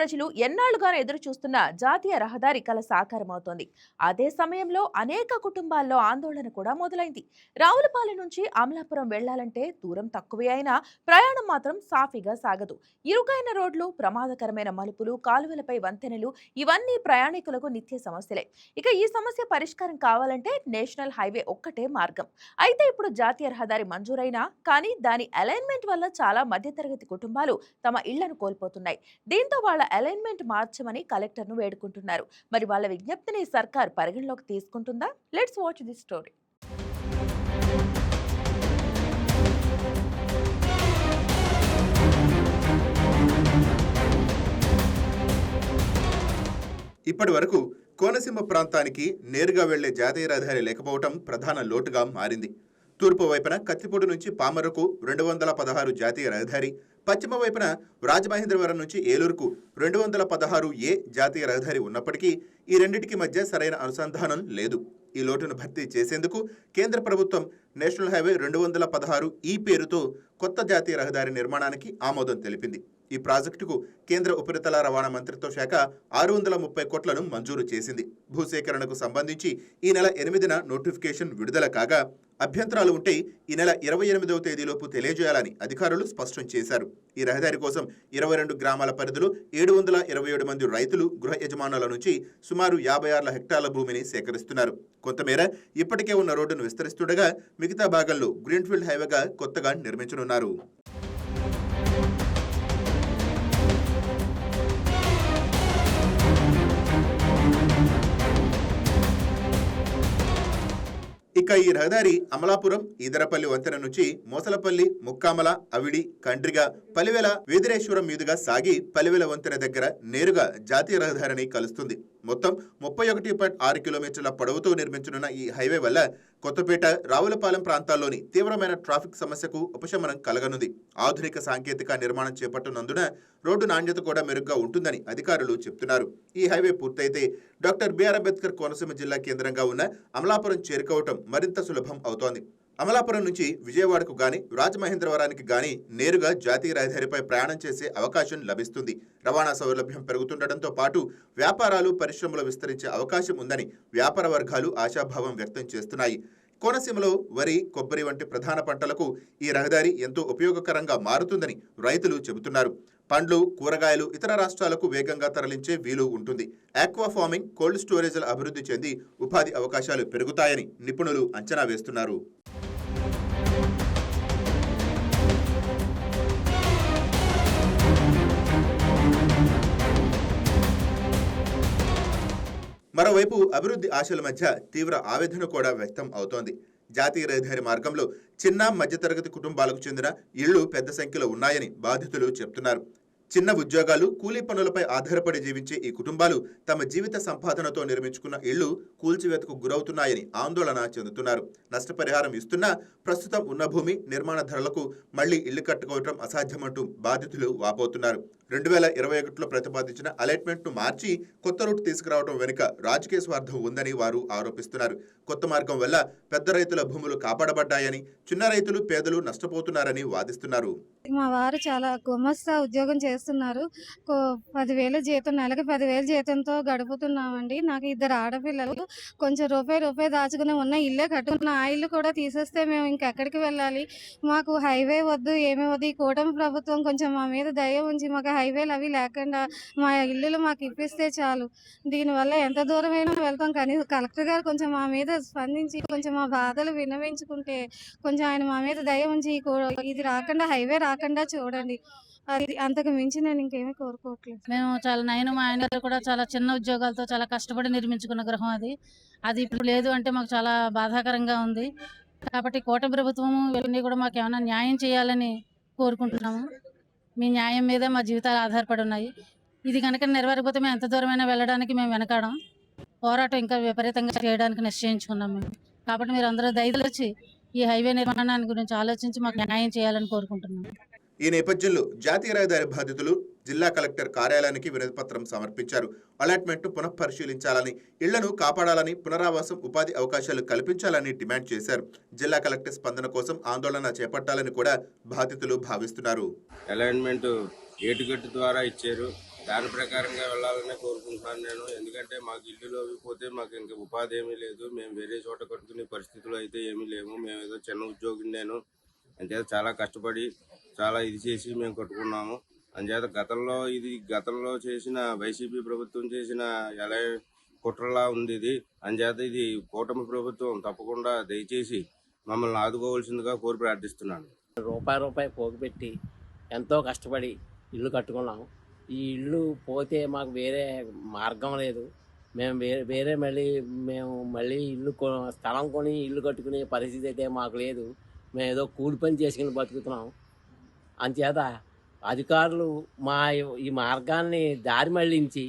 ప్రజలు ఎన్నాళ్లుగానో ఎదురు చూస్తున్న జాతీయ రహదారి కల సాకారమవుతోంది. అదే సమయంలో అనేక కుటుంబాల్లో ఆందోళన కూడా మొదలైంది. రావులపాలెం నుంచి అమలాపురం వెళ్లాలంటే దూరం తక్కువే అయినా ప్రయాణం మాత్రం సాఫీగా సాగదు. ఇరుకైన రోడ్లు, ప్రమాదకరమైన మలుపులు, కాలువలపై వంతెనలు ఇవన్నీ ప్రయాణికులకు నిత్య సమస్యలే. ఇక ఈ సమస్య పరిష్కారం కావాలంటే నేషనల్ హైవే ఒక్కటే మార్గం. అయితే ఇప్పుడు జాతీయ రహదారి మంజూరైనా కానీ దాని అలైన్మెంట్ వల్ల చాలా మధ్యతరగతి కుటుంబాలు తమ ఇళ్లను కోల్పోతున్నాయి. దీంతో వాళ్ళ అలైన్మెంట్ మార్చమని కలెక్టర్ను వేడుకుంటున్నారు. మరి వాళ్ళ విజ్ఞప్తిని సర్కార్ పరిగణలోకి తీసుకుంటుందా? Let's watch this story. ఇప్పటి వరకు కోనసీమ ప్రాంతానికి నేరుగా వెళ్లే జాతీయ రహదారి లేకపోవటం ప్రధాన లోటుగా మారింది. తూర్పు వైపున కత్తిపూడి నుంచి పామరుకు 216 జాతీయ రహదారి, పశ్చిమ వైపున రాజమహేంద్రవరం నుంచి ఏలూరుకు 216A జాతీయ రహదారి ఉన్నప్పటికీ ఈ రెండింటికి మధ్య సరైన అనుసంధానం లేదు. ఈ లోటును భర్తీ చేసేందుకు కేంద్ర ప్రభుత్వం నేషనల్ హైవే 216 పేరుతో కొత్త జాతీయ రహదారి నిర్మాణానికి ఆమోదం తెలిపింది. ఈ ప్రాజెక్టుకు కేంద్ర ఉపరితల రవాణా మంత్రిత్వ శాఖ 630 కోట్లను మంజూరు చేసింది. భూసేకరణకు సంబంధించి ఈ నెల 8న నోటిఫికేషన్ విడుదల కాగా అభ్యంతరాలు ఉంటే ఈ నెల 28వ తేదీలోపు తెలియజేయాలని అధికారులు స్పష్టం చేశారు. ఈ రహదారి కోసం 22 గ్రామాల పరిధిలో 727 మంది రైతులు, గృహ యజమానుల నుంచి సుమారు 56 హెక్టార్ల భూమిని సేకరిస్తున్నారు. కొంతమేర ఇప్పటికే ఉన్న రోడ్డును విస్తరిస్తుండగా మిగతా భాగంలో గ్రీన్ఫీల్డ్ హైవేగా కొత్తగా నిర్మించనున్నారు. ఇక ఈ రహదారి అమలాపురం, ఈదరపల్లి వంతెన నుంచి మోసలపల్లి, ముక్కామల, అవిడి, కండ్రిగ, పలివెల, వేదిరేశ్వరం మీదుగా సాగి పలివెల వంతెన దగ్గర నేరుగా జాతీయ రహదారిని కలుస్తుంది. మొత్తం 31.6 కిలోమీటర్ల పొడవుతో నిర్మించనున్న ఈ హైవే వల్ల కొత్తపేట, రావులపాలెం ప్రాంతాల్లోని తీవ్రమైన ట్రాఫిక్ సమస్యకు ఉపశమనం కలగనుంది. ఆధునిక సాంకేతిక నిర్మాణం చేపట్టనందున రోడ్డు నాణ్యత కూడా మెరుగ్గా ఉంటుందని అధికారులు చెబుతున్నారు. ఈ హైవే పూర్తయితే డాక్టర్ బిఆర్ అంబేద్కర్ కోనసీమ జిల్లా కేంద్రంగా ఉన్న అమలాపురం చేరుకోవటం మరింత సులభం అవుతోంది. అమలాపురం నుంచి విజయవాడకు గాని, రాజమహేంద్రవరానికి గాని నేరుగా జాతీయ రహదారిపై ప్రయాణం చేసే అవకాశం లభిస్తుంది. రవాణా సౌలభ్యం పెరుగుతుండటంతో పాటు వ్యాపారాలు, పరిశ్రమలు విస్తరించే అవకాశం ఉందని వ్యాపార వర్గాలు ఆశాభావం వ్యక్తం చేస్తున్నాయి. కోనసీమలో వరి, కొబ్బరి వంటి ప్రధాన పంటలకు ఈ రహదారి ఎంతో ఉపయోగకరంగా మారుతుందని రైతులు చెబుతున్నారు. పండ్లు, కూరగాయలు ఇతర రాష్ట్రాలకు వేగంగా తరలించే వీలు ఉంటుంది. ఆక్వా ఫార్మింగ్, కోల్డ్ స్టోరేజ్ల అభివృద్ధి చెంది ఉపాధి అవకాశాలు పెరుగుతాయని నిపుణులు అంచనా వేస్తున్నారు. మరోవైపు అభివృద్ధి ఆశల మధ్య తీవ్ర ఆవేదన కూడా వ్యక్తం అవుతోంది. జాతీయ రహదారి మార్గంలో చిన్న, మధ్యతరగతి కుటుంబాలకు చెందిన ఇళ్లు పెద్ద సంఖ్యలో ఉన్నాయని బాధితులు చెబుతున్నారు. చిన్న ఉద్యోగాలు, కూలీ పనులపై ఆధారపడి జీవించే ఈ కుటుంబాలు తమ జీవిత సంపాదనతో నిర్మించుకున్న ఇళ్లు కూల్చివేతకు గురవుతున్నాయని ఆందోళన చెందుతున్నారు. నష్టపరిహారం ఇస్తున్నా ప్రస్తుతం ఉన్న భూమి, నిర్మాణ ధరలకు మళ్లీ ఇళ్లు కట్టుకోవడం అసాధ్యమంటూ బాధితులు వాపోతున్నారు. 2021లో ప్రతిపాదించిన అలైట్మెంట్ను మార్చి కొత్త రూట్ తీసుకురావడం వెనుక రాజకీయ స్వార్థం ఉందని వారు ఆరోపిస్తున్నారు. కొత్త మార్గం వల్ల పెద్ద రైతుల భూములు కాపాడబడ్డాయని, చిన్న రైతులు, పేదలు నష్టపోతున్నారని వాదిస్తున్నారు. మా వారు చాలా గుమస్తా ఉద్యోగం చేస్తున్నారు. 10,000 జీతం, నెలకి 10,000 జీతంతో గడుపుతున్నామండి. నాకు 2 ఆడపిల్లలు. కొంచెం రూపాయి దాచుకుని ఉన్న ఇల్లే కట్టుకున్న. ఆ ఇల్లు కూడా తీసేస్తే మేము ఇంకెక్కడికి వెళ్ళాలి? మాకు హైవే వద్దు, ఏమీ వద్దు. ఈ కూటమి ప్రభుత్వం కొంచెం మా మీద దయ ఉంచి మాకు హైవేలు అవి లేకుండా మా ఇల్లులు మాకు ఇప్పిస్తే చాలు. దీనివల్ల ఎంత దూరమైనా వెళ్తాం. కానీ కలెక్టర్ గారు కొంచెం మా మీద స్పందించి కొంచెం మా బాధలు విన్నవించుకుంటే కొంచెం ఆయన మా మీద దయ ఉంచి ఇది రాకుండా, హైవే రాకుండా చూడండి. అది అంతకు మించి నేను ఇంకేమీ కోరుకోవట్లేదు. మేము నేను మా ఆయన గారు కూడా చాలా చిన్న ఉద్యోగాలతో చాలా కష్టపడి నిర్మించుకున్న గృహం అది ఇప్పుడు లేదు అంటే మాకు చాలా బాధాకరంగా ఉంది. కాబట్టి కూటమి ప్రభుత్వం ఇవన్నీ కూడా మాకు ఏమైనా న్యాయం చేయాలని కోరుకుంటున్నాము. మీ న్యాయం మీద మా జీవితాలు ఆధారపడి ఉన్నాయి. ఇది కనుక నెరవేరకపోతే మేము ఎంత దూరమైనా వెళ్ళడానికి మేము వెనకాడం. పోరాటం ఇంకా విపరీతంగా చేయడానికి నిశ్చయించుకున్నాం మేము. కాబట్టి మీరు అందరూ దయచేసి ఈ హైవే నిర్మాణాన్ని గురించి ఆలోచించి మాకు న్యాయం చేయాలని కోరుకుంటున్నాం. ఈ నేపథ్యంలో జాతీయ రహదారి బాధితులు జిల్లా కలెక్టర్ కార్యాలయానికి వినతిపత్రం సమర్పించారు. అలాట్మెంట్ పునఃపరిశీలించాలని, ఇళ్లను కాపాడాలని, పునరావాసం, ఉపాధి అవకాశాలు కల్పించాలని డిమాండ్ చేశారు. జిల్లా కలెక్టర్ స్పందన కోసం ఆందోళన చేపట్టాలని కూడా బాధితులు భావిస్తున్నారు. అలైన్మెంట్ ఏటుగట్టు ద్వారా ఇచ్చారు. దాని ప్రకారంగా వెళ్ళాలని కోరుకుంటున్నాను నేను. ఎందుకంటే మాకు ఇల్లులో పోతే మాకు ఇంకా ఉపాధి ఏమీ లేదు. మేము వేరే చోట కట్టుకునే పరిస్థితులు అయితే ఏమీ లేవు. మేము ఏదో చిన్న ఉద్యోగం నేను అంచేత చాలా కష్టపడి చాలా ఇది చేసి మేము కట్టుకున్నాము. అంచేత గతంలో చేసిన వైసీపీ ప్రభుత్వం చేసిన ఎలా కుట్రలా ఉంది ఇది. అంచేత ఇది కూటమి ప్రభుత్వం తప్పకుండా దయచేసి మమ్మల్ని ఆదుకోవాల్సిందిగా కోరి ప్రార్థిస్తున్నాను. రూపాయి పోగు పెట్టి ఎంతో కష్టపడి ఇల్లు కట్టుకున్నాం. ఈ ఇల్లు పోతే మాకు వేరే మార్గం లేదు. మేము మళ్ళీ స్థలం కొని ఇల్లు కట్టుకునే పరిస్థితి అయితే మాకు లేదు. మేము ఏదో కూలి పని చేసుకుని బతుకుతున్నాం. అంచేత అధికారులు ఈ మార్గాన్ని దారి మళ్లించి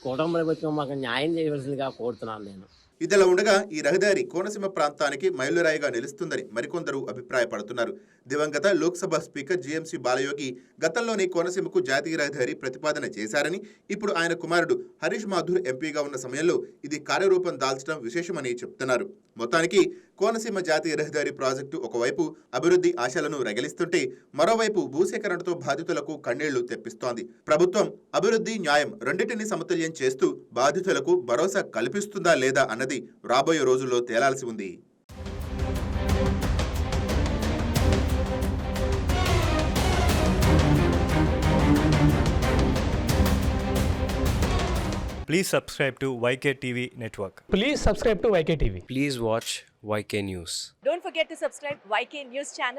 కుటుంబ ప్రభుత్వం మాకు న్యాయం చేయవలసిందిగా కోరుతున్నాను నేను. ఇదిలా ఉండగా ఈ రహదారి కోనసీమ ప్రాంతానికి మైలురాయిగా నిలుస్తుందని మరికొందరు అభిప్రాయపడుతున్నారు. దివంగత లోక్సభ స్పీకర్ జీఎంసీ బాలయోగి గతంలోనే కోనసీమకు జాతీయ రహదారి ప్రతిపాదన చేశారని, ఇప్పుడు ఆయన కుమారుడు హరీష్ మాథూర్ ఎంపీగా ఉన్న సమయంలో ఇది కార్యరూపం దాల్చడం విశేషమని చెప్తున్నారు. మొత్తానికి కోనసీమ జాతీయ రహదారి ప్రాజెక్టు ఒకవైపు అభివృద్ధి ఆశలను రగిలిస్తుంటే, మరోవైపు భూసేకరణతో బాధితులకు కన్నీళ్లు తెప్పిస్తోంది. ప్రభుత్వం అభివృద్ధి, న్యాయం రెండింటినీ సమతుల్యం చేస్తూ బాధితులకు భరోసా కల్పిస్తుందా లేదా అన్నది రాబోయే రోజుల్లో తేలాల్సి ఉంది. Please subscribe to YK TV Network. Please subscribe to YK TV. Please watch YK News. Don't forget to subscribe YK News channel.